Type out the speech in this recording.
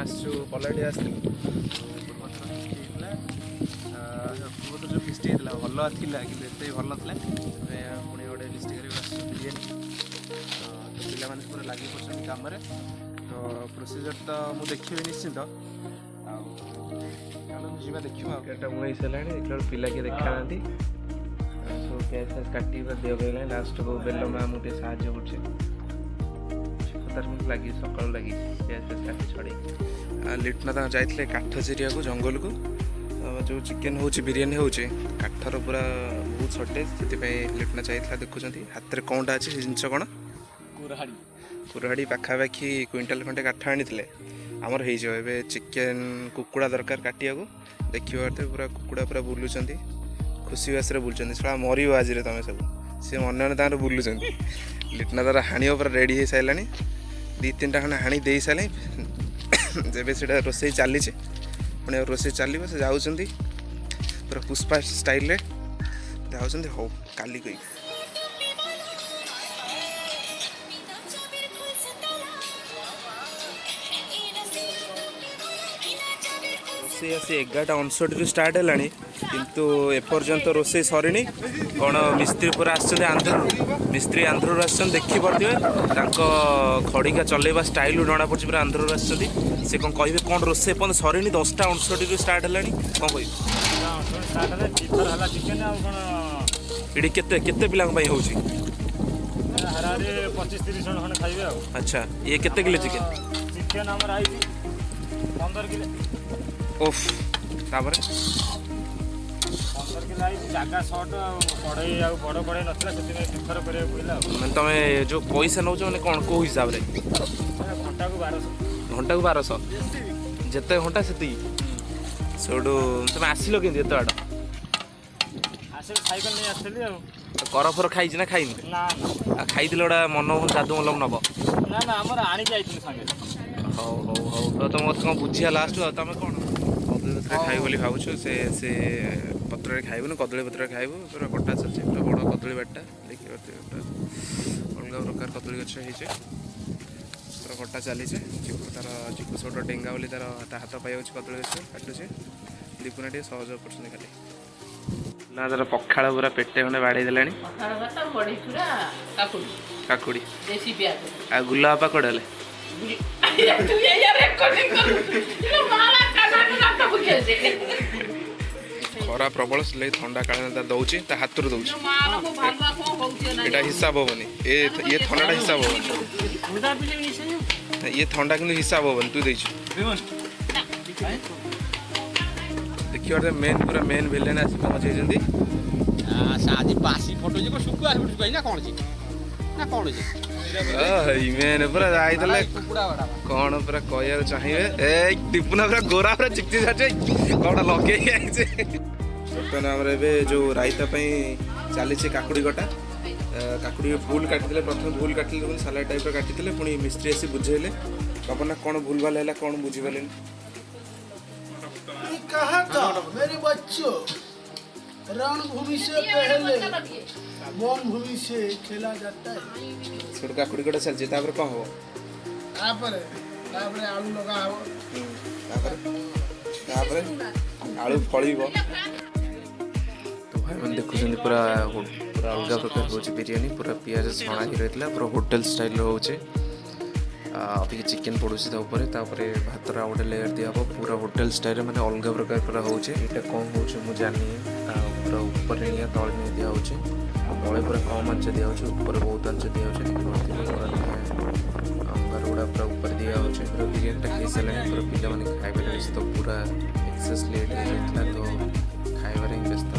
आसचु पलाडी आसलु पूर्वथर जो लिस्ट होता भल था कि भल ना पुणी गोटे लिस्ट कर बिरीयानी तो पाने पूरा लगी पड़ते कम तो प्रोसीजर तो मुझे देखी निश्चिंत आवा देखा मुझे सारा देखा पिला किए देखा ना सब गैस फैस काटी देह गला लास्ट को बेल माँ मुझे साहय कर लगी सका लगी गैस फैस काटी छड़े लिटना जाते काठ चिरिया को जंगल को जो चिकेन हो बिरीयानी हो काठर पूरा बहुत सर्टेज से लिटना चाहिए देखुं हाथ में कौनटा अच्छे जिनस कौन कुरहाड़ी पाखापाखि क्विंटाल खंडे काठ आनी आमर हो चिकेन कुकुड़ा दरकार काटिया को देखिए पूरा कुकुड़ा पूरा बुलूं खुशी बास बुलूं सला मर आज तुम सब सी मन मन बुलूं लिटना तार हाणी पूरा रेडी हो सारा दी तीन टा खंडे हाणी दे सारे जब से रोसे चली पुणी रोसे चलो से जाऊँ पूरा पुष्पा स्टाइल जाऊँ हो काली कही रोसे आसी 11:59 स्टार्ट है किंतु एपर्यंत रोसे सरी कौन मिस्त्री पूरा आंध्र मिस्त्री आंध्र देखी पड़े खड़िका चलैवा स्टाइल जना पड़ी पूरा आंध्र से कौन कहे कौन रोसे सरी 10:59 स्टार्ट है कौन कह ये केते पिला हो अच्छा ये केते किलो चिकेन ओफ तापर 15 किलो जगह सर्ट पढ़े बड़ पढ़े नाला से डिफर करा तुम जो पैसा नौ मैंने कौन कौ हिसाब से घंटा को 1200 जिते घंटा से सोटू तुम आसिल कि बाट साइकेल नहीं आसली कर फर खाई ना खाई ना खाई गोटा मन जादू मलम नब ना ना आम आनी जाइए हौ हौ हौ तो तुम कौन बुझिया लास्ट तुम कौन कदली पत्र खाइब बोली भावुँ से पत्र खाइबुन कदली पत्र खाइबु पूरा कटा चलছে पूरा बड़ कदली बाटा देखिए अलग प्रकार कदली गछ होइছে पूरा कटा चली चिकु तार चिकु छोट डेंगा बोली तार हाथ पाई कदली गछ काटुचे दीपुना टे सहयोग कर खाली ना तार पखाड़ पूरा पेटे खंडे बाड़े देला काकुड़ी आ गुलाबा कड़े खरा प्रबल से थंडा काला दौची हाथ रू दौची हिसाब हेनी ये थंडा हिसाब हेनी ये थंडा कि हिसाब हेनी तू देखिए देखिए मेन पूरा मेन विलेन आसी पहुंचे आज बासी फोटो जी को सुकुआ ना कौन जी ना कौन जी मेन पूरा जाई कौन पूरा कह चाहिए ए दीपुना पूरा गोरा पूरा चिकची छाचे कौन लगे बर्तमान आम जो रायता चली काकुड़ी कटा काकुड़ी फुल काटी प्रथम फुल काटी सालाड टाइप काटी पुणी मिस्त्री आसी बुझेले बाबा ना कौन भूल भाल है कौन बुझीपारे मेरे बच्चों रणभूमि से पहले वन भूमि से खेला जाता है छोट काकुड़ी कटा चलছে তারপরে কম হবে তারপরে আলু লগা হবে তারপরে আলু ফলিব तो भाई मैंने देखुं पूरा पूरा अलग प्रकार हो बिरीयानी पूरा पियाज छणा ही रही पूरा होटेल स्टाइल रोचे अभी चिकेन पड़ोसी तापर भातर आउ गोटे लेयर दिया पूरा होटेल स्टाइल मैंने अलग प्रकार पूरा होचे ये कौन हो जानी पूरा ऊपर निया तले नहीं दिया तले पूरा कम आंच दिया ऊपर बहुत आंच दिया अंगार गुड़ा पूरा ऊपर दिया पूरा बिरीयानी खाई सारे पूरा पिला मैंने खाई तो पूरा एक्सेस लेट हो तो खाइबार व्यस्त